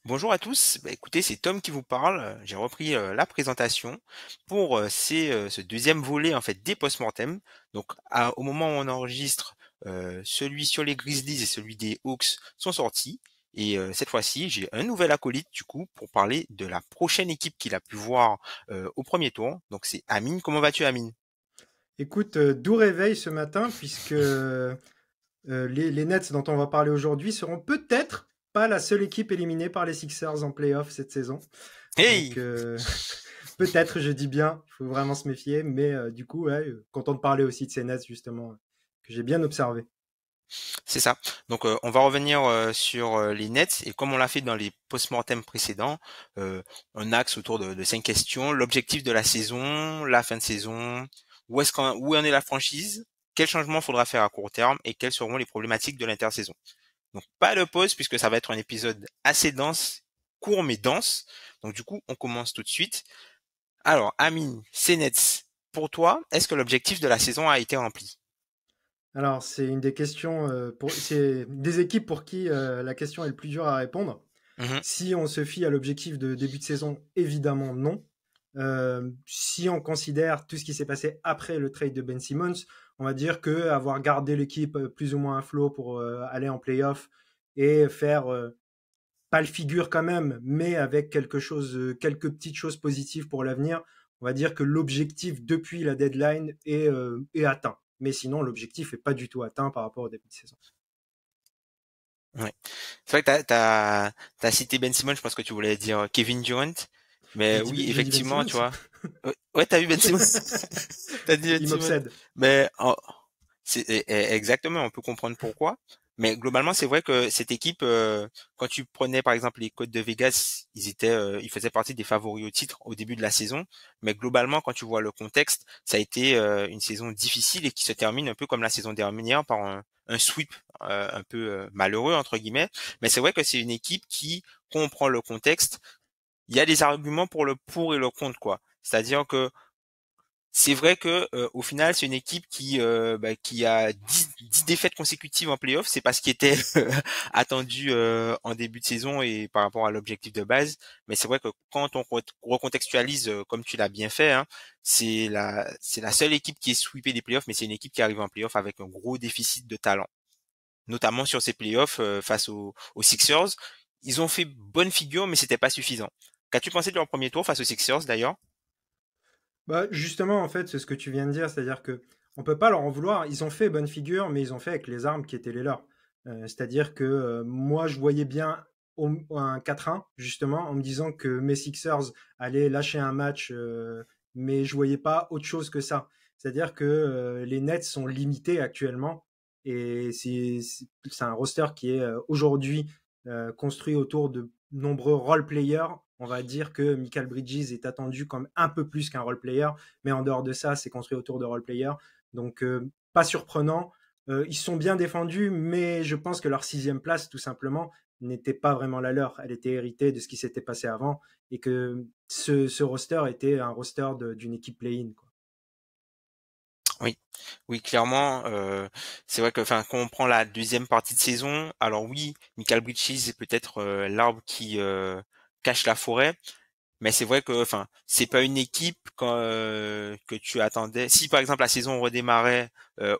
Bonjour à tous. Écoutez, c'est Tom qui vous parle. J'ai repris la présentation pour ce deuxième volet en fait des post-mortem. Donc au moment où on enregistre, celui sur les Grizzlies et celui des Hawks sont sortis. Et cette fois-ci, j'ai un nouvel acolyte du coup pour parler de la prochaine équipe qu'il a pu voir au premier tour. Donc c'est Amine. Comment vas-tu, Amine? Écoute, doux réveil ce matin puisque les Nets dont on va parler aujourd'hui seront peut-être pas la seule équipe éliminée par les Sixers en playoff cette saison. Hey! Donc peut-être, je dis bien, il faut vraiment se méfier, mais du coup, ouais, content de parler aussi de ces Nets justement que j'ai bien observé. C'est ça. Donc, on va revenir sur les Nets et comme on l'a fait dans les post-mortem précédents, un axe autour de 5 questions. L'objectif de la saison, la fin de saison, où en est la franchise, quel changement faudra faire à court terme et quelles seront les problématiques de l'intersaison. Donc, pas de pause puisque ça va être un épisode assez dense, court mais dense. Donc, du coup, on commence tout de suite. Alors, Amine, ces Nets, pour toi, est-ce que l'objectif de la saison a été rempli? Alors, c'est une des questions, c'est des équipes pour qui la question est le plus dur à répondre. Mhm. Si on se fie à l'objectif de début de saison, évidemment non. Si on considère tout ce qui s'est passé après le trade de Ben Simmons, on va dire que avoir gardé l'équipe plus ou moins à flot pour aller en playoff et faire pas le figure quand même, mais avec quelque chose, quelques petites choses positives pour l'avenir, on va dire que l'objectif depuis la deadline est atteint. Mais sinon, l'objectif est pas du tout atteint par rapport au début de saison. Ouais. C'est vrai que t'as cité Ben Simmons, je pense que tu voulais dire Kevin Durant. Mais oui, J'ai dit Ben effectivement, Simmons. tu vois. Ouais, t'as vu Ben Simmons. T'as dit Ben Il Simmons. m'obsède. Mais exactement, on peut comprendre pourquoi. Mais globalement, c'est vrai que cette équipe, quand tu prenais par exemple les Codes de Vegas, ils faisaient partie des favoris au titre au début de la saison. Mais globalement, quand tu vois le contexte, ça a été une saison difficile et qui se termine un peu comme la saison dernière par un sweep un peu malheureux entre guillemets. Mais c'est vrai que c'est une équipe qui comprend le contexte. Il y a des arguments pour le pour et le contre quoi. C'est-à-dire que c'est vrai que au final, c'est une équipe qui a 10 défaites consécutives en playoff. C'est pas ce qui était attendu en début de saison et par rapport à l'objectif de base. Mais c'est vrai que quand on recontextualise, comme tu l'as bien fait, hein, c'est la seule équipe qui est sweepée des playoffs, mais c'est une équipe qui arrive en playoff avec un gros déficit de talent, notamment sur ces playoffs face aux Sixers. Ils ont fait bonne figure, mais c'était pas suffisant. Qu'as-tu pensé de leur premier tour face aux Sixers d'ailleurs? Bah, justement, en fait, c'est ce que tu viens de dire, c'est-à-dire que on peut pas leur en vouloir. Ils ont fait bonne figure, mais ils ont fait avec les armes qui étaient les leurs. C'est-à-dire que moi, je voyais bien un 4-1, justement, en me disant que mes Sixers allaient lâcher un match, mais je voyais pas autre chose que ça. C'est-à-dire que les Nets sont limités actuellement, et c'est un roster qui est aujourd'hui construit autour de nombreux role players. On va dire que Michael Bridges est attendu comme un peu plus qu'un role player, mais en dehors de ça, c'est construit autour de role players. Donc, pas surprenant. Ils sont bien défendus, mais je pense que leur sixième place, tout simplement, n'était pas vraiment la leur. Elle était héritée de ce qui s'était passé avant et que ce roster était un roster d'une équipe play-in, quoi. Oui, oui, clairement, c'est vrai que, enfin, quand on prend la deuxième partie de saison, alors oui, Michael Bridges est peut-être l'arbre qui cache la forêt, mais c'est vrai que, enfin, c'est pas une équipe que tu attendais. Si par exemple la saison redémarrait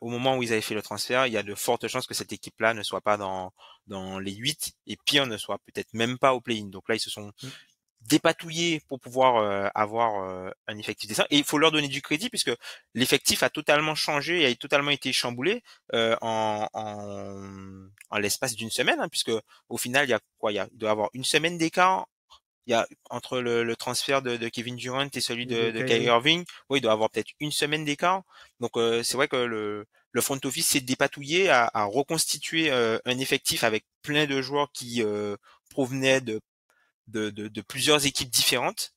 au moment où ils avaient fait le transfert, il y a de fortes chances que cette équipe-là ne soit pas dans les 8 et pire ne soit peut-être même pas au play-in. Donc là, ils se sont Mm. dépatouillés pour pouvoir avoir un effectif décent. Et il faut leur donner du crédit puisque l'effectif a totalement changé et a totalement été chamboulé en l'espace d'une semaine, hein, puisque au final, il y a quoi? Il doit y avoir une semaine d'écart. Il y a entre le transfert de Kevin Durant et celui Et de de Kyrie Kyrie. Irving, oui, il doit y avoir peut-être une semaine d'écart. Donc c'est vrai que le front office s'est dépatouillé à reconstituer un effectif avec plein de joueurs qui provenaient de plusieurs équipes différentes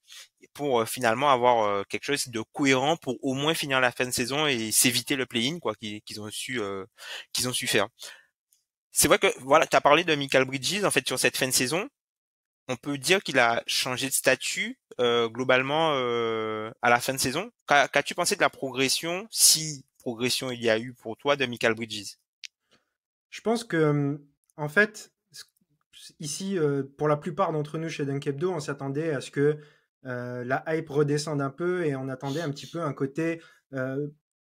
pour finalement avoir quelque chose de cohérent pour au moins finir la fin de saison et s'éviter le play-in quoi qu'ils ont su faire. C'est vrai que voilà, tu as parlé de Michael Bridges en fait sur cette fin de saison. On peut dire qu'il a changé de statut globalement à la fin de saison. Qu'as-tu pensé de la progression, si progression il y a eu pour toi de Michael Bridges? Je pense que, en fait, ici, pour la plupart d'entre nous chez Dunk Hebdo, on s'attendait à ce que la hype redescende un peu et on attendait un petit peu un côté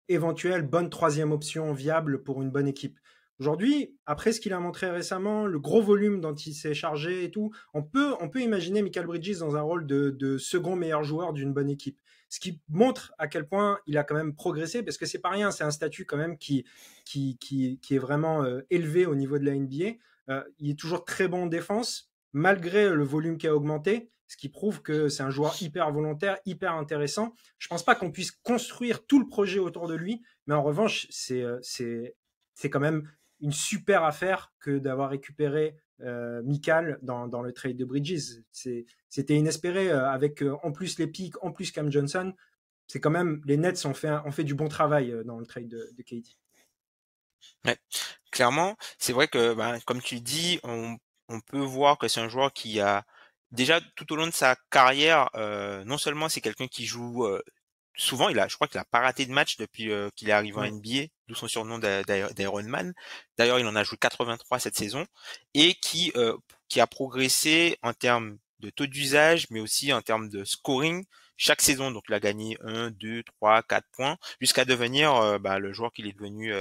éventuel, bonne troisième option viable pour une bonne équipe. Aujourd'hui, après ce qu'il a montré récemment, le gros volume dont il s'est chargé et tout, on peut imaginer Michael Bridges dans un rôle de second meilleur joueur d'une bonne équipe. Ce qui montre à quel point il a quand même progressé, parce que c'est pas rien, c'est un statut quand même qui est vraiment élevé au niveau de la NBA. Il est toujours très bon en défense, malgré le volume qui a augmenté, ce qui prouve que c'est un joueur hyper volontaire, hyper intéressant. Je pense pas qu'on puisse construire tout le projet autour de lui, mais en revanche, c'est quand même une super affaire que d'avoir récupéré Mikal dans le trade de Bridges. C'était inespéré avec en plus les pics, en plus Cam Johnson. C'est quand même, les Nets ont fait du bon travail dans le trade de KD. Ouais. Clairement, c'est vrai que, comme tu dis, on peut voir que c'est un joueur qui a déjà tout au long de sa carrière, non seulement c'est quelqu'un qui joue souvent, je crois qu'il a pas raté de match depuis qu'il est arrivé en Ouais. NBA, d'où son surnom d'Iron Man. D'ailleurs, il en a joué 83 cette saison et qui a progressé en termes de taux d'usage, mais aussi en termes de scoring chaque saison. Donc, il a gagné 1, 2, 3, 4 points jusqu'à devenir le joueur qu'il est devenu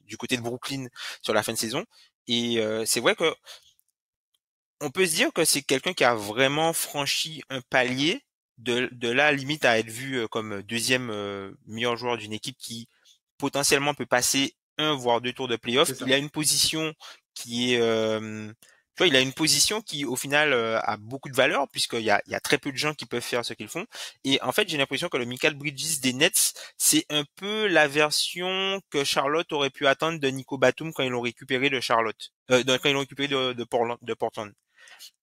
du côté de Brooklyn sur la fin de saison. Et c'est vrai que on peut se dire que c'est quelqu'un qui a vraiment franchi un palier de là limite à être vu comme deuxième meilleur joueur d'une équipe qui potentiellement peut passer un voire deux tours de playoff. C'est Il ça. a une position qui est tu vois, il a une position qui au final a beaucoup de valeur il y a très peu de gens qui peuvent faire ce qu'ils font. Et en fait, j'ai l'impression que le Michael Bridges des Nets, c'est un peu la version que Charlotte aurait pu attendre de Nico Batum quand ils l'ont récupéré de Charlotte, quand ils l'ont récupéré de Portland.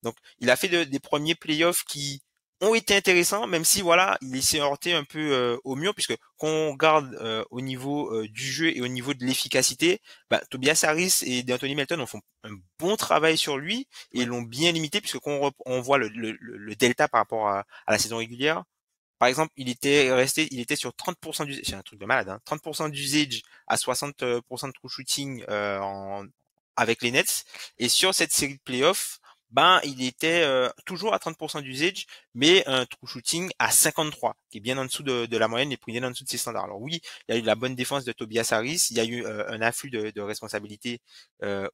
Donc, il a fait des premiers playoffs qui ont été intéressants, même si voilà, il s'est heurté un peu au mur, puisque quand on regarde au niveau du jeu et au niveau de l'efficacité, Tobias Harris et D'Anthony Melton ont fait un bon travail sur lui et Ouais. l'ont bien limité, puisque quand on voit le delta par rapport à la saison régulière, par exemple, il était sur 30% d'usage, c'est un truc de malade, hein, 30% d'usage à 60% de true shooting avec les Nets, et sur cette série de playoffs, il était toujours à 30% d'usage, mais un true shooting à 53, qui est bien en dessous de la moyenne et bien en dessous de ses standards. Alors oui, il y a eu de la bonne défense de Tobias Harris, il y a eu un afflux de responsabilités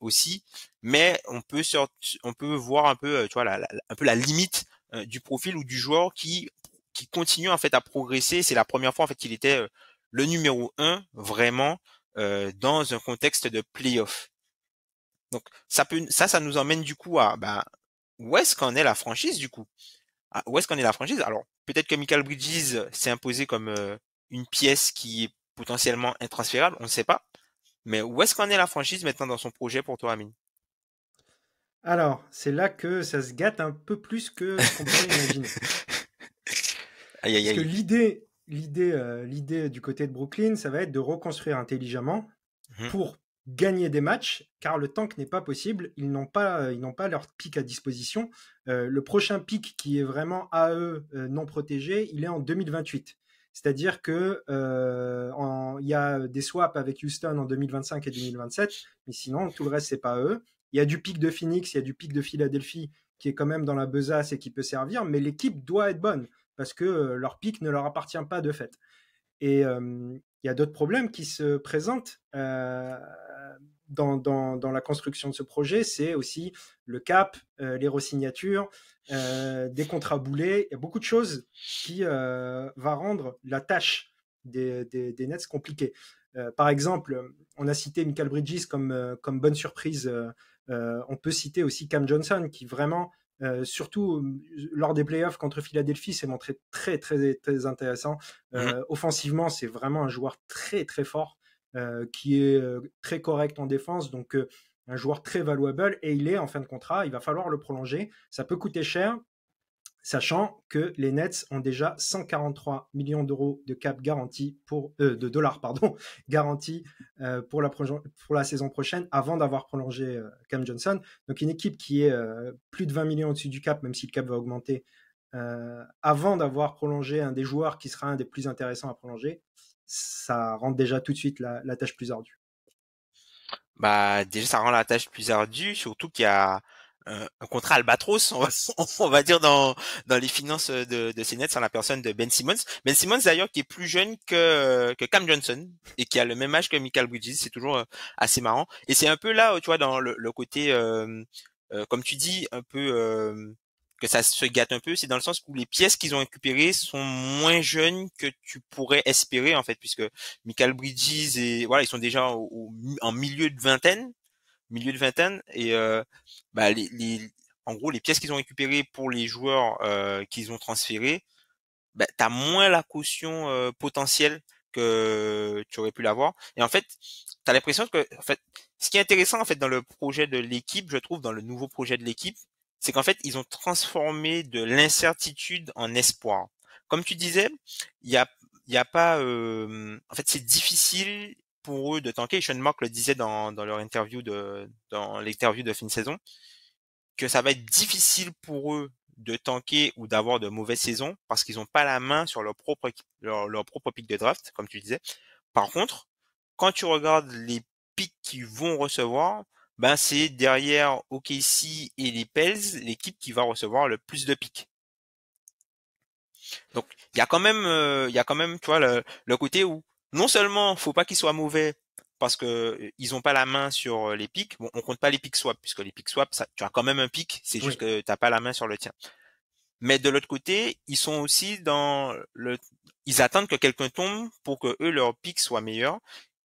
aussi, mais on peut voir un peu, tu vois, un peu la limite du profil ou du joueur qui continue en fait à progresser. C'est la première fois en fait qu'il était le numéro un vraiment dans un contexte de playoff. Donc ça nous emmène du coup à où est-ce qu'en est la franchise du coup? Où est-ce qu'en est la franchise? Alors peut-être que Michael Bridges s'est imposé comme une pièce qui est potentiellement intransférable, on ne sait pas. Mais où est-ce qu'en est la franchise maintenant dans son projet pour toi, Amine? Alors, c'est là que ça se gâte un peu plus que ce qu'on pourrait imaginer. Aïe aïe Parce que aïe. l'idée du côté de Brooklyn, ça va être de reconstruire intelligemment Mhm, pour gagner des matchs, car le tank n'est pas possible. Ils n'ont pas leur pic à disposition. Le prochain pic qui est vraiment à eux non protégé, il est en 2028. C'est-à-dire que il y a des swaps avec Houston en 2025 et 2027, mais sinon tout le reste c'est pas à eux. Il y a du pic de Phoenix, il y a du pic de Philadelphie qui est quand même dans la besace et qui peut servir, mais l'équipe doit être bonne parce que leur pic ne leur appartient pas de fait. Et il y a d'autres problèmes qui se présentent dans la construction de ce projet. C'est aussi le cap, les re-signatures, des contrats boulés. Il y a beaucoup de choses qui va rendre la tâche des Nets compliquée. Par exemple, on a cité Michael Bridges comme bonne surprise. On peut citer aussi Cam Johnson qui vraiment surtout lors des playoffs contre Philadelphie, s'est montré très, très, très intéressant. mhm. Offensivement, c'est vraiment un joueur très, très fort qui est très correct en défense. Donc, un joueur très valuable et il est en fin de contrat. Il va falloir le prolonger. Ça peut coûter cher, sachant que les Nets ont déjà 143 millions d'euros de cap garanti de dollars pardon, garanti pour la saison prochaine avant d'avoir prolongé Cam Johnson. Donc une équipe qui est plus de 20 millions au-dessus du cap, même si le cap va augmenter, avant d'avoir prolongé un des joueurs qui sera un des plus intéressants à prolonger, ça rend déjà tout de suite la tâche plus ardue. Déjà ça rend la tâche plus ardue, surtout qu'il y a un contrat albatros, on va dire dans les finances de ces Nets en la personne de Ben Simmons. Ben Simmons d'ailleurs qui est plus jeune que Cam Johnson et qui a le même âge que Michael Bridges, c'est toujours assez marrant. Et c'est un peu là, tu vois, dans le côté, comme tu dis, un peu que ça se gâte un peu, c'est dans le sens où les pièces qu'ils ont récupérées sont moins jeunes que tu pourrais espérer en fait, puisque Michael Bridges et voilà, ils sont déjà en milieu de vingtaine et bah en gros les pièces qu'ils ont récupérées pour les joueurs qu'ils ont transférés, bah t'as moins la caution potentielle que tu aurais pu l'avoir et en fait t'as l'impression que en fait ce qui est intéressant en fait dans le projet de l'équipe, je trouve dans le nouveau projet de l'équipe, c'est qu'en fait ils ont transformé de l'incertitude en espoir. Comme tu disais, il y a il y a pas en fait c'est difficile pour eux de tanker. Sean Mark le disait dans leur interview dans l'interview de fin de saison que ça va être difficile pour eux de tanker ou d'avoir de mauvaises saisons parce qu'ils n'ont pas la main sur leur propre pic de draft, comme tu disais. Par contre, quand tu regardes les pics qu'ils vont recevoir, ben c'est derrière OKC et les Pels l'équipe qui va recevoir le plus de pics. Donc il y a quand même, tu vois, le côté où non seulement faut pas qu'ils soient mauvais parce que ils ont pas la main sur les pics. Bon, on compte pas les pics swap puisque les pics swap, ça, tu as quand même un pic, c'est juste Oui. que t'as pas la main sur le tien. Mais de l'autre côté, ils sont aussi ils attendent que quelqu'un tombe pour que eux leur pic soit meilleur.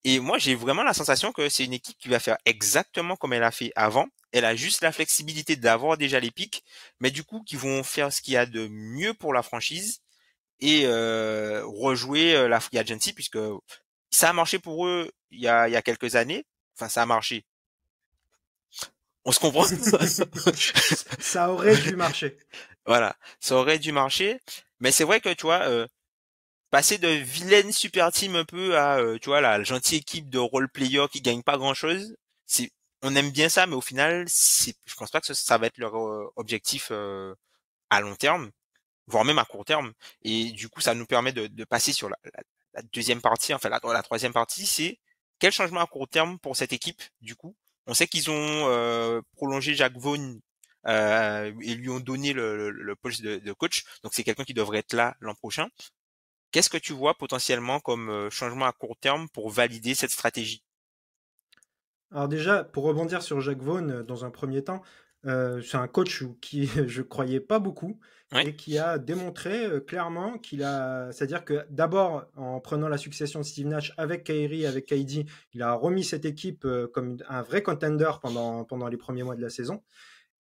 Et moi, j'ai vraiment la sensation que c'est une équipe qui va faire exactement comme elle a fait avant. Elle a juste la flexibilité d'avoir déjà les pics, mais du coup, qui vont faire ce qu'il y a de mieux pour la franchise et rejouer la free agency puisque ça a marché pour eux il y a quelques années. Enfin, ça a marché. On se comprend. Ça aurait dû marcher. Voilà, ça aurait dû marcher. Mais c'est vrai que tu vois, passer de vilaine super team un peu à tu vois la gentille équipe de role player qui gagne pas grand chose, c'est on aime bien ça, mais au final, je pense pas que ça va être leur objectif à long terme, voire même à court terme. Et du coup, ça nous permet de passer sur la deuxième partie, enfin la troisième partie, c'est quel changement à court terme pour cette équipe, du coup. On sait qu'ils ont prolongé Jacques Vaughn et lui ont donné le poste de coach, donc c'est quelqu'un qui devrait être là l'an prochain. Qu'est-ce que tu vois potentiellement comme changement à court terme pour valider cette stratégie? Alors déjà, pour rebondir sur Jacques Vaughn, dans un premier temps, c'est un coach qui je croyais pas beaucoup Ouais. et qui a démontré clairement c'est-à-dire que d'abord en prenant la succession de Steve Nash avec Kyrie, avec KD, il a remis cette équipe comme un vrai contender pendant les premiers mois de la saison.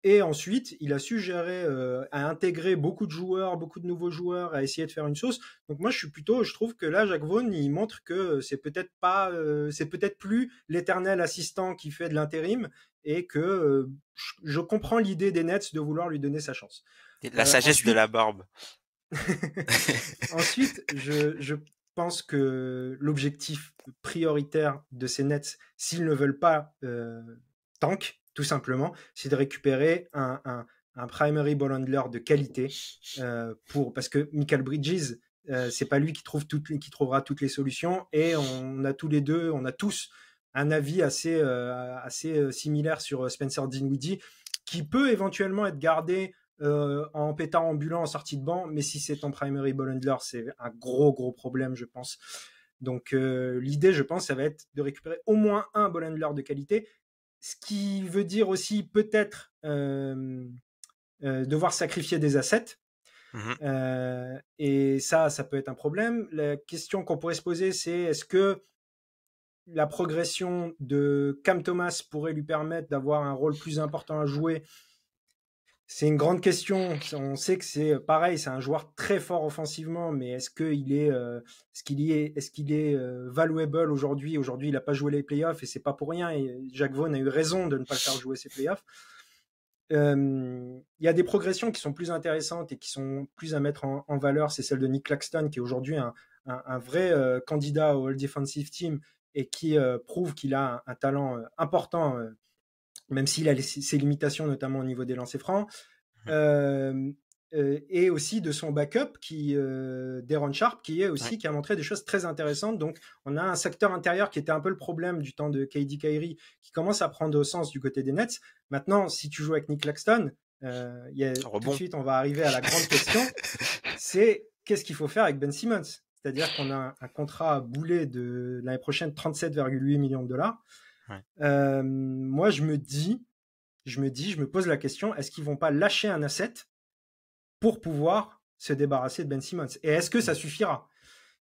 Et ensuite, il a su gérer, à intégrer beaucoup de joueurs, beaucoup de nouveaux joueurs, à essayer de faire une sauce. Donc moi, je trouve que là, Jacques Vaughn, il montre que c'est peut-être pas, c'est peut-être plus l'éternel assistant qui fait de l'intérim et que je comprends l'idée des Nets de vouloir lui donner sa chance. La sagesse de Ensuite, la barbe. ensuite, je pense que l'objectif prioritaire de ces Nets, s'ils ne veulent pas tank, tout simplement, c'est de récupérer un primary ball handler de qualité parce que Michael Bridges, c'est pas lui qui trouvera toutes les solutions et on a tous les deux, on a tous un avis assez similaire sur Spencer Dinwiddie qui peut éventuellement être gardé en pétard ambulant en sortie de banc, mais si c'est ton primary ball handler, c'est un gros problème, je pense. Donc l'idée, je pense, ça va être de récupérer au moins un ball handler de qualité, ce qui veut dire aussi peut-être devoir sacrifier des assets. Mhm. Et ça peut être un problème. La question qu'on pourrait se poser, c'est est-ce que la progression de Cam Thomas pourrait lui permettre d'avoir un rôle plus important à jouer? C'est une grande question. On sait que c'est pareil, c'est un joueur très fort offensivement, mais est-ce qu'il est valuable aujourd'hui? Aujourd'hui, il n'a pas joué les playoffs et c'est pas pour rien. Et Jacques Vaughn a eu raison de ne pas le faire jouer ses playoffs. Il y a des progressions qui sont plus intéressantes et qui sont plus à mettre en valeur. C'est celle de Nick Claxton, qui est aujourd'hui un vrai candidat au All Defensive Team et qui prouve qu'il a un talent important, même s'il a ses limitations, notamment au niveau des lancers francs. Mhm. Euh, et aussi de son backup Deron Sharp, qui a montré des choses très intéressantes. Donc, on a un secteur intérieur qui était un peu le problème du temps de KD Kyrie, qui commence à prendre au sens du côté des Nets. Maintenant, si tu joues avec Nick Claxton, tout de suite, on va arriver à la grande question. C'est qu'est-ce qu'il faut faire avec Ben Simmons? C'est-à-dire qu'on a un contrat boulé de l'année prochaine, 37,8 millions de dollars. Moi, je me pose la question, est-ce qu'ils vont pas lâcher un asset pour pouvoir se débarrasser de Ben Simmons? Et est-ce que ça suffira?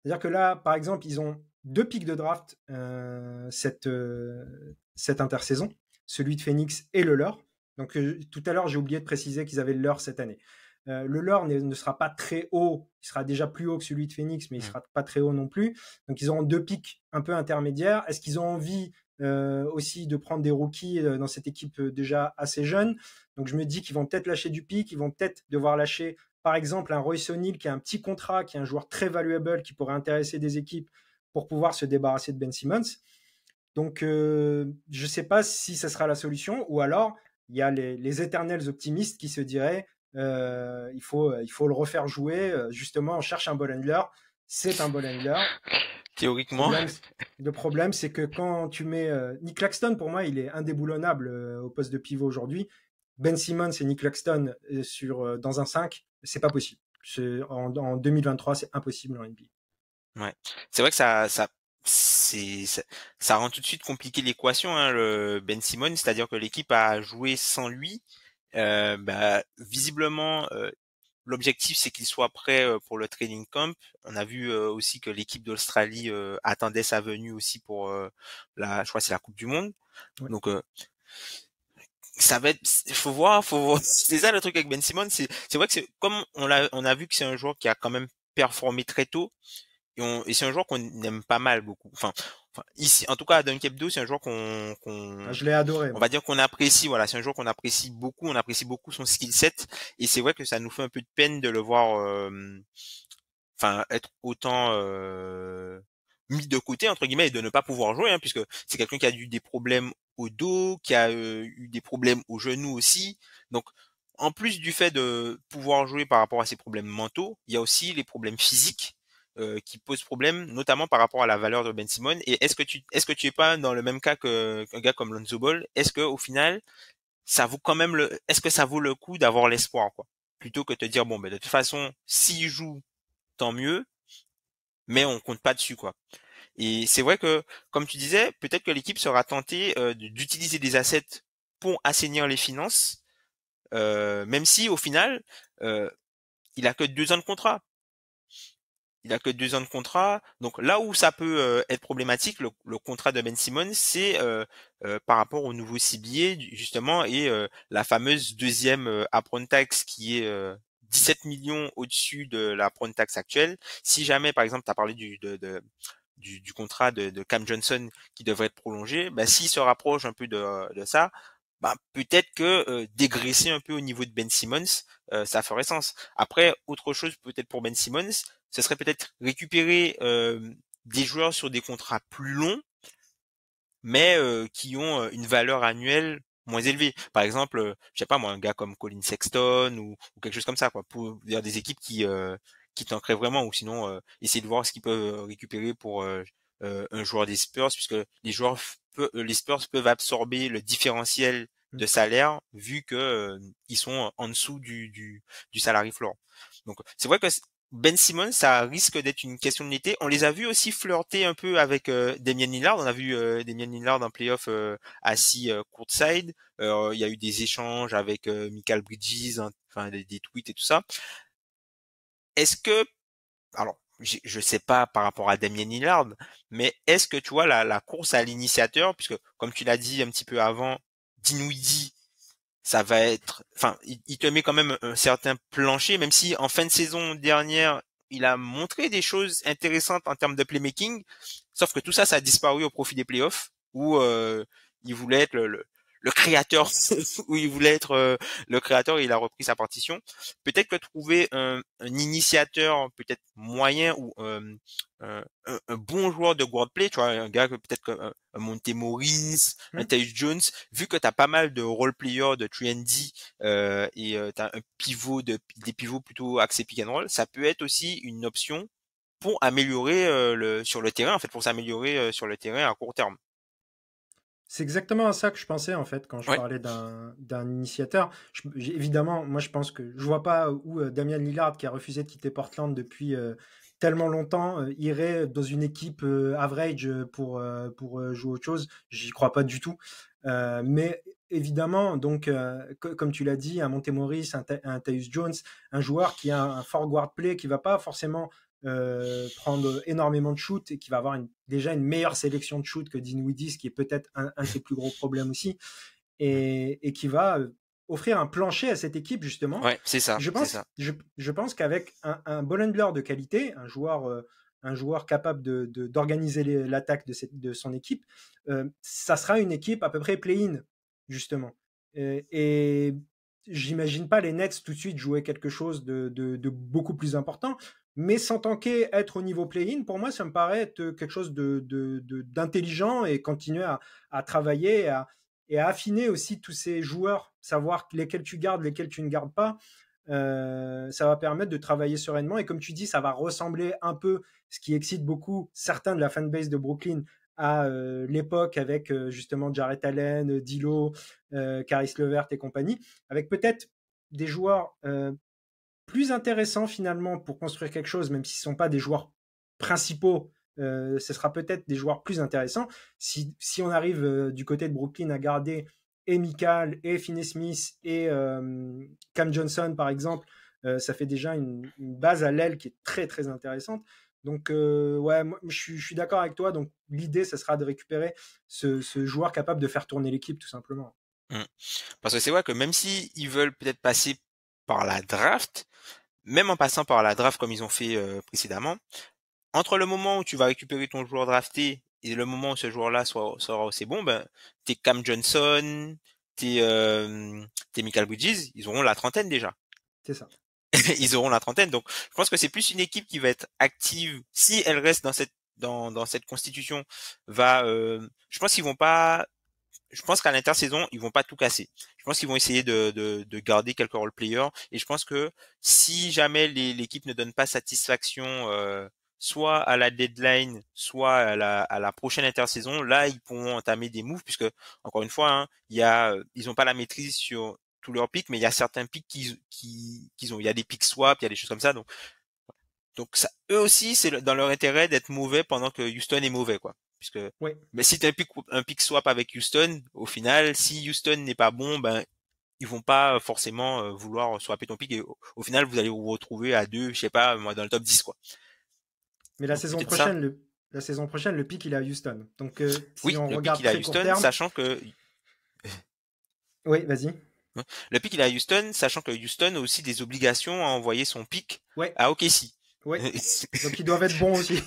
C'est-à-dire que là, par exemple, ils ont 2 pics de draft cette intersaison, celui de Phoenix et le leur. Donc tout à l'heure, j'ai oublié de préciser qu'ils avaient le leur cette année. Le leur ne sera pas très haut, il sera déjà plus haut que celui de Phoenix, mais il sera pas très haut non plus. Donc ils auront 2 pics un peu intermédiaires. Est-ce qu'ils ont envie aussi de prendre des rookies dans cette équipe déjà assez jeune? Donc je me dis qu'ils vont peut-être lâcher du pic, ils vont peut-être devoir lâcher par exemple un Royce O'Neal qui a un petit contrat, qui est un joueur très valuable, qui pourrait intéresser des équipes pour pouvoir se débarrasser de Ben Simmons. Donc je ne sais pas si ça sera la solution, ou alors il y a les éternels optimistes qui se diraient il faut le refaire jouer, justement on cherche un ball handler, c'est un ball handler. Théoriquement. Le problème, c'est que quand tu mets Nick Claxton, pour moi, il est indéboulonnable au poste de pivot aujourd'hui. Ben Simmons et Nick Claxton dans un 5, c'est pas possible. En 2023, c'est impossible en NBA. Ouais. C'est vrai que ça rend tout de suite compliqué l'équation, hein, le Ben Simmons, c'est-à-dire que l'équipe a joué sans lui. Visiblement, l'objectif, c'est qu'il soit prêt pour le training camp. On a vu aussi que l'équipe d'Australie attendait sa venue aussi pour je crois que c'est la Coupe du Monde. Ouais. Donc ça va être, faut voir. C'est ça le truc avec Ben Simmons, c'est vrai que c'est comme on a vu que c'est un joueur qui a quand même performé très tôt et c'est un joueur qu'on aime pas mal beaucoup. Enfin ici, en tout cas à Dunk Hebdo, c'est un joueur je l'ai adoré. On va dire qu'on apprécie, voilà, c'est un joueur qu'on apprécie beaucoup, on apprécie beaucoup son skill set, et c'est vrai que ça nous fait un peu de peine de le voir, être autant mis de côté entre guillemets et de ne pas pouvoir jouer, hein, puisque c'est quelqu'un qui a eu des problèmes au dos, qui a eu des problèmes au genou aussi. Donc, en plus du fait de pouvoir jouer par rapport à ses problèmes mentaux, il y a aussi les problèmes physiques qui posent problème, notamment par rapport à la valeur de Ben Simmons. Et est-ce que tu es pas dans le même cas qu'un gars comme Lonzo Ball? Est-ce que au final, ça vaut quand même est-ce que ça vaut le coup d'avoir l'espoir, quoi, plutôt que de te dire bon, ben de toute façon, s'il joue, tant mieux, mais on compte pas dessus, quoi. Et c'est vrai que, comme tu disais, peut-être que l'équipe sera tentée d'utiliser des assets pour assainir les finances, même si au final, il a que 2 ans de contrat. Il a que 2 ans de contrat. Donc là où ça peut être problématique, le contrat de Ben Simmons, c'est par rapport au nouveau ciblier justement et la fameuse deuxième upfront tax qui est 17 millions au-dessus de la upfront tax actuelle. Si jamais, par exemple, tu as parlé du contrat de Cam Johnson qui devrait être prolongé, bah, s'il se rapproche un peu de ça, bah, peut-être que dégraisser un peu au niveau de Ben Simmons, ça ferait sens. Après, autre chose peut-être pour Ben Simmons, ce serait peut-être récupérer des joueurs sur des contrats plus longs, mais qui ont une valeur annuelle moins élevée. Par exemple, je sais pas moi, un gars comme Colin Sexton ou quelque chose comme ça, quoi, pour dire des équipes qui tankeraient vraiment, ou sinon essayer de voir ce qu'ils peuvent récupérer pour un joueur des Spurs, puisque les Spurs peuvent absorber le différentiel de salaire vu que ils sont en dessous du salary floor. Donc c'est vrai que Ben Simmons, ça risque d'être une question de l'été. On les a vus aussi flirter un peu avec Damian Lillard. On a vu Damian Lillard en playoff assis courtside. Il y a eu des échanges avec Mikal Bridges, hein, enfin des tweets et tout ça. Est-ce que, alors, je sais pas par rapport à Damian Lillard, mais est-ce que tu vois la course à l'initiateur, puisque comme tu l'as dit un petit peu avant, Dinwiddie, ça va être, enfin, il te met quand même un certain plancher, même si en fin de saison dernière, il a montré des choses intéressantes en termes de playmaking, sauf que tout ça, ça a disparu au profit des playoffs, où il voulait être le créateur où il voulait être le créateur, il a repris sa partition. Peut-être que trouver un initiateur peut-être moyen ou un bon joueur de wordplay, tu vois, un gars que peut-être un Montemoris, un Hmm. Tyus Jones, vu que t'as pas mal de role players de 3&D et t'as un pivot des pivots plutôt axés pick and roll, ça peut être aussi une option pour améliorer le sur le terrain en fait, pour s'améliorer sur le terrain à court terme. C'est exactement à ça que je pensais en fait quand je Ouais. parlais d'un initiateur. Évidemment, moi je pense que je vois pas où Damian Lillard, qui a refusé de quitter Portland depuis tellement longtemps, irait dans une équipe average pour jouer autre chose. J'y crois pas du tout. Mais évidemment, donc comme tu l'as dit, un Montemoris, un Tyus Jones, un joueur qui a un forward play, qui va pas forcément prendre énormément de shoot et qui va avoir déjà une meilleure sélection de shoot que Dinwiddie, ce qui est peut-être un de ses plus gros problèmes aussi, et qui va offrir un plancher à cette équipe justement. Ouais, c'est ça, Je c'est pense, ça. je pense qu'avec un ball handler de qualité, un joueur capable d'organiser l'attaque de son équipe, ça sera une équipe à peu près play-in justement. Et j'imagine pas les Nets tout de suite jouer quelque chose de beaucoup plus important, mais sans tanker être au niveau play-in, pour moi, ça me paraît être quelque chose d'intelligent et continuer à travailler et à affiner aussi tous ces joueurs, savoir lesquels tu gardes, lesquels tu ne gardes pas. Ça va permettre de travailler sereinement. Et comme tu dis, ça va ressembler un peu, ce qui excite beaucoup certains de la fanbase de Brooklyn, à l'époque avec justement Jarrett Allen, D'Lo, Caris LeVert et compagnie, avec peut-être des joueurs plus intéressants finalement pour construire quelque chose, même s'ils ne sont pas des joueurs principaux. Ce sera peut-être des joueurs plus intéressants. Si on arrive du côté de Brooklyn à garder et Mikal, et Finney-Smith, et Cam Johnson, par exemple, ça fait déjà une base à l'aile qui est très, très intéressante. Donc, ouais, moi, je suis d'accord avec toi. Donc, l'idée, ce sera de récupérer ce joueur capable de faire tourner l'équipe, tout simplement. Mm. Parce que c'est vrai que même si ils veulent peut-être passer par la draft, même en passant par la draft comme ils ont fait précédemment, entre le moment où tu vas récupérer ton joueur drafté et le moment où ce joueur-là sera aussi bon, ben t'es Cam Johnson, t'es Mikal Bridges, ils auront la trentaine déjà. C'est ça. Ils auront la trentaine. Donc, je pense que c'est plus une équipe qui va être active si elle reste dans cette constitution. Je pense qu'ils vont pas. Je pense qu'à l'intersaison, ils vont pas tout casser. Je pense qu'ils vont essayer de garder quelques role players. Et je pense que si jamais l'équipe ne donne pas satisfaction, soit à la deadline, soit à la prochaine intersaison, là, ils pourront entamer des moves, puisque, encore une fois, hein, ils ont pas la maîtrise sur tous leurs picks, mais il y a certains picks qu'ils ont. Il y a des picks swap, il y a des choses comme ça. Donc ça, eux aussi, c'est dans leur intérêt d'être mauvais pendant que Houston est mauvais, quoi. Puisque, Oui. mais si tu as un pick swap avec Houston, au final, si Houston n'est pas bon, ben ils vont pas forcément vouloir swapper ton pick et au final vous allez vous retrouver à deux, je sais pas, moi dans le top 10 quoi. Mais Donc peut-être ça. la saison prochaine, le pic, il est à Houston. Donc, si Oui, on le pick regarde il est à très court Houston, terme, sachant que oui, vas-y. le pick il est à Houston, sachant que Houston a aussi des obligations à envoyer son pick Ouais, à OKC. ouais. Donc, ils doivent être bons aussi.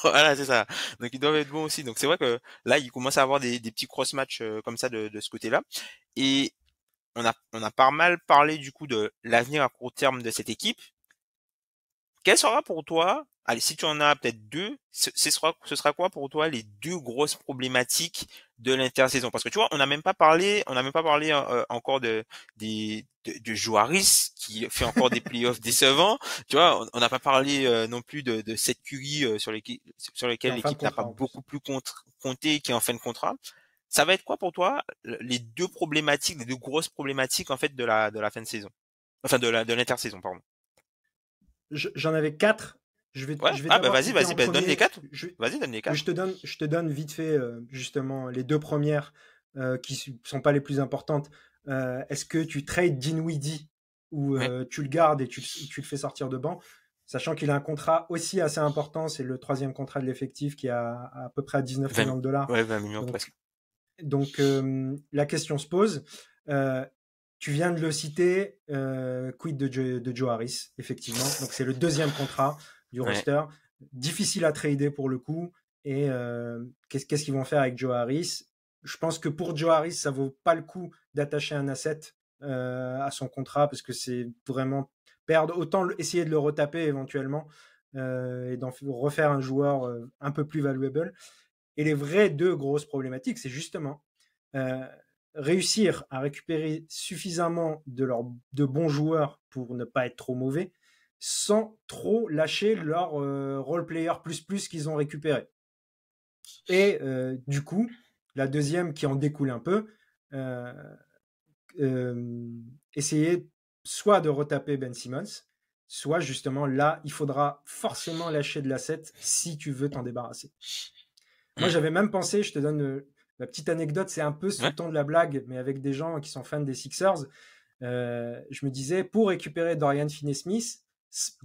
Voilà, c'est ça. Donc ils doivent être bons aussi. Donc c'est vrai que là, il commence à avoir des petits cross-matchs comme ça de ce côté-là. Et on a pas mal parlé du coup de l'avenir à court terme de cette équipe. Quel sera pour toi, allez, si tu en as peut-être deux, ce sera quoi pour toi les deux grosses problématiques de l'intersaison? Parce que tu vois, on n'a même pas parlé encore de Juarez qui fait encore des playoffs décevants. Tu vois, on n'a pas parlé non plus de Seth Curry sur Qui est lesquels en fin de l'équipe n'a pas contrat en plus. beaucoup plus compté, qui est en fin de contrat. Ça va être quoi pour toi les deux problématiques, les deux grosses problématiques en fait de la fin de saison, enfin de l'intersaison, pardon. J'en avais quatre. Ouais. Je vais Ah bah d'abord vas-y, citer vas-y, en bah, donne les premier. quatre. Vas-y, donne les quatre. Je te donne vite fait justement les deux premières qui sont pas les plus importantes. Est-ce que tu trades Dinwiddie ou Ouais. tu le gardes et tu le fais sortir de banc, sachant qu'il a un contrat aussi assez important, c'est le troisième contrat de l'effectif qui est à peu près à 19 20, millions de dollars. ouais, 20 millions Donc, presque. la question se pose. Euh, Tu viens de le citer, quid de Joe Harris, effectivement. Donc c'est le deuxième contrat du Ouais. roster. Difficile à trader pour le coup. Et qu'est-ce qu'ils vont faire avec Joe Harris? je pense que pour Joe Harris, ça vaut pas le coup d'attacher un asset à son contrat parce que c'est vraiment perdre. Autant essayer de le retaper éventuellement et d'en refaire un joueur un peu plus valuable. Et les vraies deux grosses problématiques, c'est justement réussir à récupérer suffisamment de bons joueurs pour ne pas être trop mauvais, sans trop lâcher leur role player plus qu'ils ont récupéré. Et du coup, la deuxième qui en découle un peu, essayer soit de retaper Ben Simmons, soit justement là, il faudra forcément lâcher de l'asset si tu veux t'en débarrasser. Moi, j'avais même pensé, je te donne la petite anecdote, c'est un peu sous Ouais. le ton de la blague, mais avec des gens qui sont fans des Sixers, je me disais, pour récupérer Dorian Finney-Smith,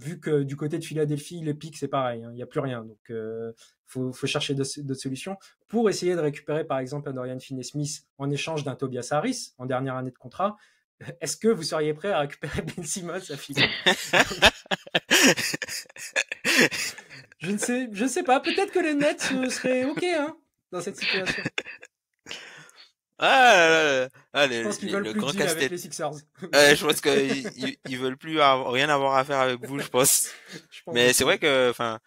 vu que du côté de Philadelphie, les pics, c'est pareil, il n'y a plus rien. Donc, faut chercher d'autres solutions. Pour essayer de récupérer, par exemple, un Dorian Finney-Smith en échange d'un Tobias Harris en dernière année de contrat, est-ce que vous seriez prêt à récupérer Ben Simmons à Philly? Je ne sais pas. Peut-être que les Nets seraient OK dans cette situation. Je pense qu'ils veulent Le plus grand deal avec casse-tête. les Sixers. Je pense qu'ils veulent plus rien avoir à faire avec vous, je pense. Je pense Mais c'est aussi. vrai que, enfin,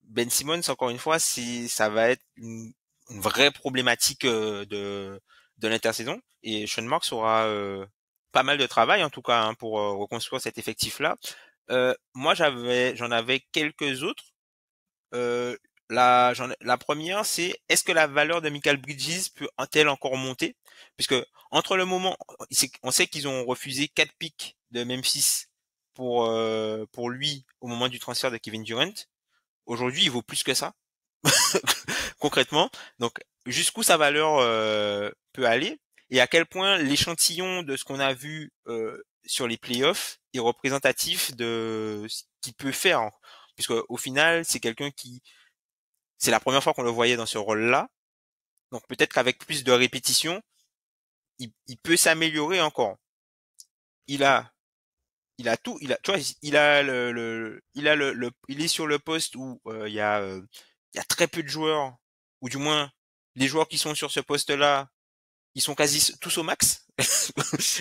Ben Simmons, encore une fois, si ça va être une vraie problématique de l'intersaison. Et Sean Marks aura pas mal de travail, en tout cas, hein, pour reconstruire cet effectif-là. Moi, j'en avais quelques autres. Euh, la première, c'est est-ce que la valeur de Michael Bridges peut-elle encore monter? Puisque entre le moment, on sait qu'ils ont refusé 4 picks de Memphis pour lui au moment du transfert de Kevin Durant. Aujourd'hui, il vaut plus que ça, concrètement. Donc, jusqu'où sa valeur peut aller et à quel point l'échantillon de ce qu'on a vu sur les playoffs est représentatif de ce qu'il peut faire. Puisque au final, c'est la première fois qu'on le voyait dans ce rôle-là. Donc peut-être qu'avec plus de répétitions, il peut s'améliorer encore. Il a, tu vois, il est sur le poste où il y a très peu de joueurs, ou du moins les joueurs qui sont sur ce poste-là, ils sont quasi tous au max.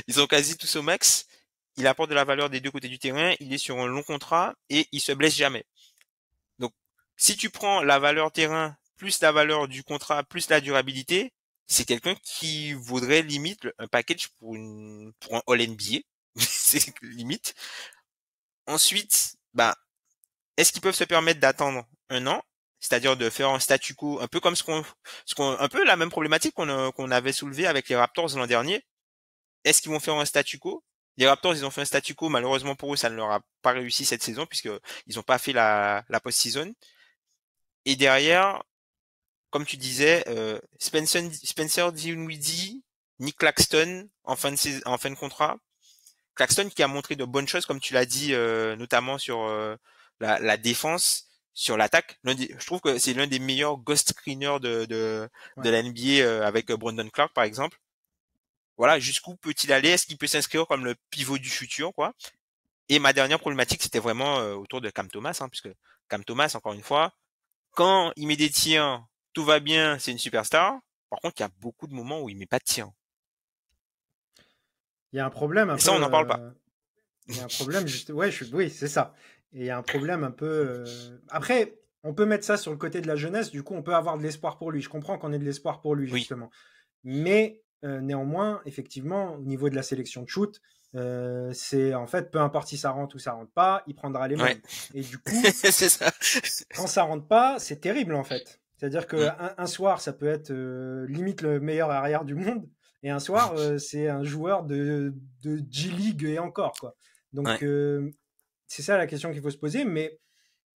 Ils sont quasi tous au max. Il apporte de la valeur des deux côtés du terrain. Il est sur un long contrat et il se blesse jamais. Donc, si tu prends la valeur terrain plus la valeur du contrat plus la durabilité, c'est quelqu'un qui vaudrait limite un package pour un All NBA. C'est limite. Ensuite, bah, est-ce qu'ils peuvent se permettre d'attendre un an, c'est-à-dire de faire un statu quo, un peu comme un peu la même problématique qu'on avait soulevé avec les Raptors l'an dernier. Est-ce qu'ils vont faire un statu quo? Les Raptors, ils ont fait un statu quo. Malheureusement pour eux, ça ne leur a pas réussi cette saison puisque ils n'ont pas fait la post-season. Et derrière, comme tu disais, Spencer Dinwiddie, Nick Claxton en fin de contrat. Claxton qui a montré de bonnes choses, comme tu l'as dit, notamment sur la défense, sur l'attaque. Je trouve que c'est l'un des meilleurs ghost screeners de Ouais. la NBA avec Brandon Clark, par exemple. Voilà, jusqu'où peut-il aller? Est-ce qu'il peut s'inscrire comme le pivot du futur, quoi? Et ma dernière problématique, c'était vraiment autour de Cam Thomas, hein, puisque Cam Thomas, encore une fois, quand il met des tirs, tout va bien, c'est une superstar. Par contre, il y a beaucoup de moments où il met pas de tirs. Il y a un problème un Et peu. ça, on n'en parle pas. Il y a un problème juste. Ouais, oui, c'est ça. Et il y a un problème un peu. Après, on peut mettre ça sur le côté de la jeunesse. Du coup, on peut avoir de l'espoir pour lui. Je comprends qu'on ait de l'espoir pour lui Oui. justement. Mais néanmoins, effectivement, au niveau de la sélection de shoot, c'est en fait peu importe si ça rentre ou ça rentre pas, il prendra les Ouais. mêmes. Et du coup, C'est ça. quand ça rentre pas, c'est terrible en fait. C'est-à-dire Mm. qu'un soir, ça peut être limite le meilleur arrière du monde, et un soir, c'est un joueur de G-League et encore, quoi. Ouais. Donc, c'est ça la question qu'il faut se poser. Mais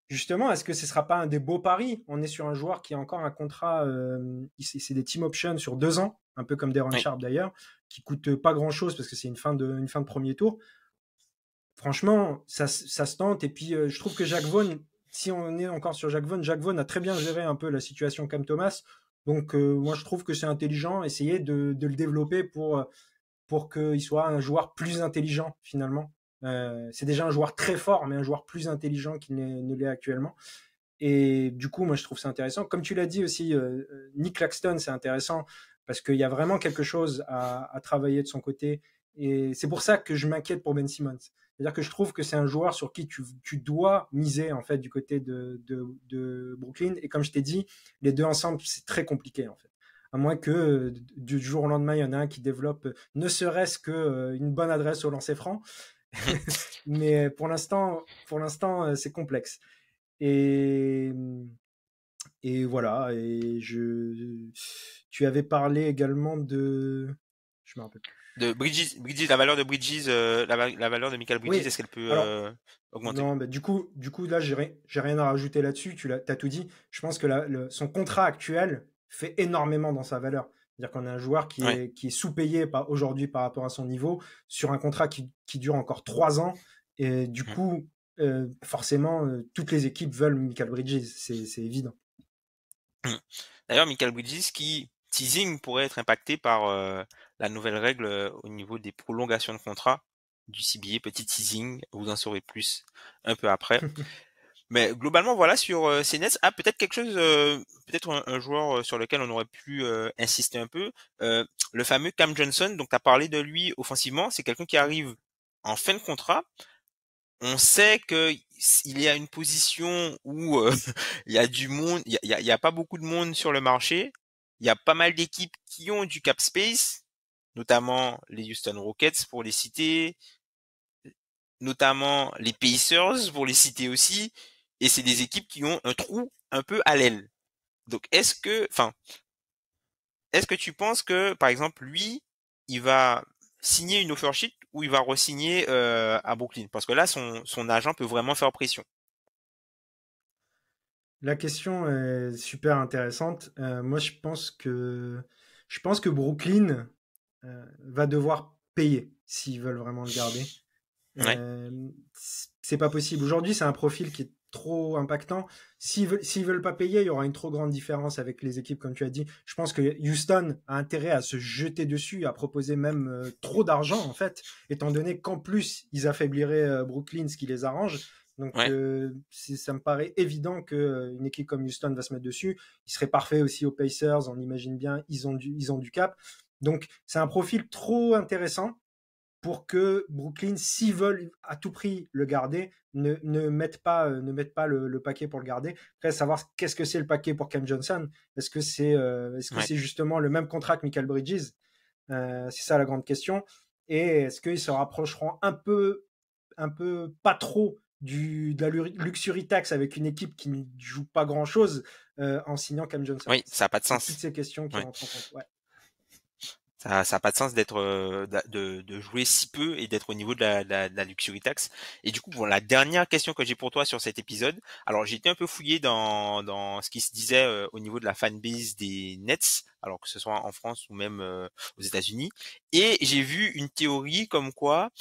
justement, est-ce que ce sera pas un des beaux paris? On est sur un joueur qui a encore un contrat, c'est des team options sur 2 ans, un peu comme Deron Oui. Sharp d'ailleurs, qui coûte pas grand-chose parce que c'est une fin de premier tour. Franchement, ça se tente. Et puis, je trouve que Jacques Vaughn, si on est encore sur Jacques Vaughn a très bien géré un peu la situation Cam Thomas. Donc, moi, je trouve que c'est intelligent. Essayer de le développer pour qu'il soit un joueur plus intelligent, finalement. C'est déjà un joueur très fort, mais un joueur plus intelligent qu'il ne l'est actuellement. Et du coup, moi, je trouve ça intéressant. Comme tu l'as dit aussi, Nick Claxton, c'est intéressant. parce qu'il y a vraiment quelque chose à travailler de son côté. Et c'est pour ça que je m'inquiète pour Ben Simmons. C'est-à-dire que je trouve que c'est un joueur sur qui tu dois miser en fait du côté de Brooklyn. Et comme je t'ai dit, les deux ensemble, c'est très compliqué en fait. À moins que du jour au lendemain, il y en a un qui développe ne serait-ce qu'une bonne adresse au lancer franc. Mais pour l'instant, c'est complexe. Et, et voilà. Tu avais parlé également je me rappelle plus. De Bridges, la valeur de Bridges, la valeur de Michael Bridges, Oui. est-ce qu'elle peut Alors, augmenter? non, bah, du coup, là, j'ai rien à rajouter là-dessus. T'as tout dit. Je pense que son contrat actuel fait énormément dans sa valeur. C'est-à-dire qu'on a un joueur Ouais. qui est sous-payé aujourd'hui par rapport à son niveau sur un contrat qui dure encore 3 ans. Et du Mhm. coup, forcément, toutes les équipes veulent Michael Bridges. C'est évident. Mhm. D'ailleurs, Michael Bridges qui teasing pourrait être impacté par la nouvelle règle au niveau des prolongations de contrat du CBA. Petit teasing, vous en saurez plus un peu après. Mais globalement, voilà sur ces Nets. Ah, peut-être quelque chose, peut-être un joueur sur lequel on aurait pu insister un peu. Le fameux Cam Johnson. Donc, tu as parlé de lui offensivement. C'est quelqu'un qui arrive en fin de contrat. On sait que il y a une position où il y a du monde, il y a pas beaucoup de monde sur le marché. Il y a pas mal d'équipes qui ont du cap space, notamment les Houston Rockets pour les citer, notamment les Pacers pour les citer aussi. Et c'est des équipes qui ont un trou un peu à l'aile. Donc est-ce que tu penses que, par exemple, lui, il va signer une offer sheet ou il va re-signer à Brooklyn? Parce que là, son agent peut vraiment faire pression. La question est super intéressante. Moi, je pense que Brooklyn va devoir payer s'ils veulent vraiment le garder. Ouais. Euh, c'est pas possible. Aujourd'hui, c'est un profil qui est trop impactant. S'ils veulent pas payer, il y aura une trop grande différence avec les équipes, comme tu as dit. Je pense que Houston a intérêt à se jeter dessus, à proposer même trop d'argent, en fait, étant donné qu'en plus, ils affaibliraient Brooklyn, ce qui les arrange. Donc, Ouais. ça me paraît évident qu'une équipe comme Houston va se mettre dessus. Il serait parfait aussi aux Pacers, on imagine bien, ils ont du cap. Donc, c'est un profil trop intéressant pour que Brooklyn, s'ils veulent à tout prix le garder, ne mettent pas, le paquet pour le garder. Après, savoir qu'est-ce que c'est le paquet pour Cam Johnson. Est-ce que Ouais. c'est justement le même contrat que Michael Bridges? C'est ça la grande question. Et est-ce qu'ils se rapprocheront un peu pas trop de la luxury tax avec une équipe qui ne joue pas grand-chose en signant Cam Johnson? Oui, ça a pas de C'est toutes sens. ces questions qui Ouais. rentrent en compte. Ouais. Ça a pas de sens d'être de jouer si peu et d'être au niveau de la luxury tax. Et du coup, bon, la dernière question que j'ai pour toi sur cet épisode. Alors, j'ai été un peu fouillé dans ce qui se disait au niveau de la fanbase des Nets, alors que ce soit en France ou même aux États-Unis. Et j'ai vu une théorie comme quoi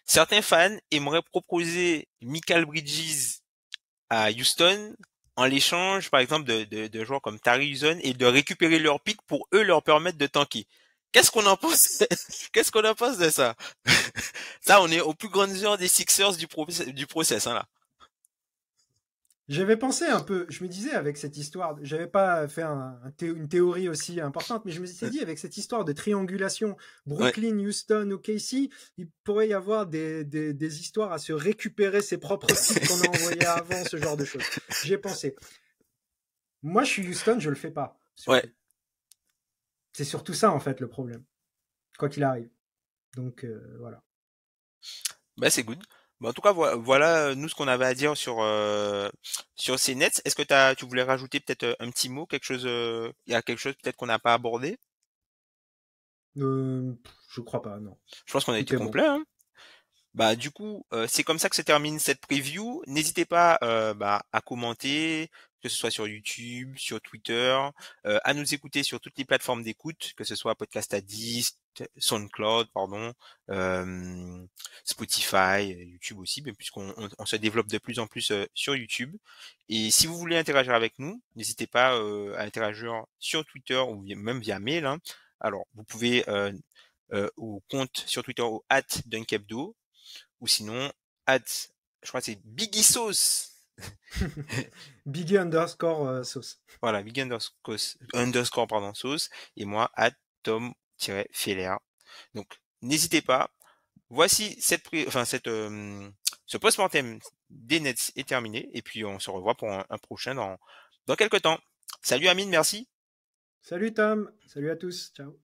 certains fans aimeraient proposer Michael Bridges à Houston en l'échange, par exemple, de joueurs comme Tari Uzon et de récupérer leur pick pour eux leur permettre de tanker. Qu'est-ce qu'on en pense? Qu'est-ce qu'on en pense de ça? Ça, on est aux plus grandes heures des Sixers du process, hein, là. J'avais pensé un peu, je me disais avec cette histoire, j'avais pas fait une théorie aussi importante, mais je me suis dit avec cette histoire de triangulation Ouais. Brooklyn, Houston, OKC, il pourrait y avoir des histoires à se récupérer ses propres pics qu'on a envoyés avant, ce genre de choses. J'ai pensé. Moi, je suis Houston, je le fais pas, Ouais. surtout. C'est surtout ça en fait le problème, quoi qu'il arrive. Donc voilà. Bah, c'est good. Bah, en tout cas, voilà, nous ce qu'on avait à dire sur ces nets. Est-ce que tu voulais rajouter peut-être un petit mot, quelque chose, il y a quelque chose peut-être qu'on n'a pas abordé? Je crois pas, non. Je pense qu'on a été Tout est bon. complet, hein. Bah du coup, c'est comme ça que se termine cette preview. N'hésitez pas à commenter, que ce soit sur YouTube, sur Twitter, à nous écouter sur toutes les plateformes d'écoute, que ce soit Podcast Addict, SoundCloud, pardon, euh, Spotify, YouTube aussi, mais puisqu'on on se développe de plus en plus sur YouTube. Et si vous voulez interagir avec nous, n'hésitez pas à interagir sur Twitter ou même via mail, hein. Alors, vous pouvez au compte sur Twitter au @dunkebdo ou sinon, je crois que c'est Biggie Sauce Biggie underscore sauce. Voilà, big underscore, pardon, sauce, et moi, Tom-Feller. Donc, n'hésitez pas. Voici ce post-mortem des Nets est terminé, et puis on se revoit pour un prochain dans quelques temps. Salut Amine, merci. Salut Tom, salut à tous, ciao.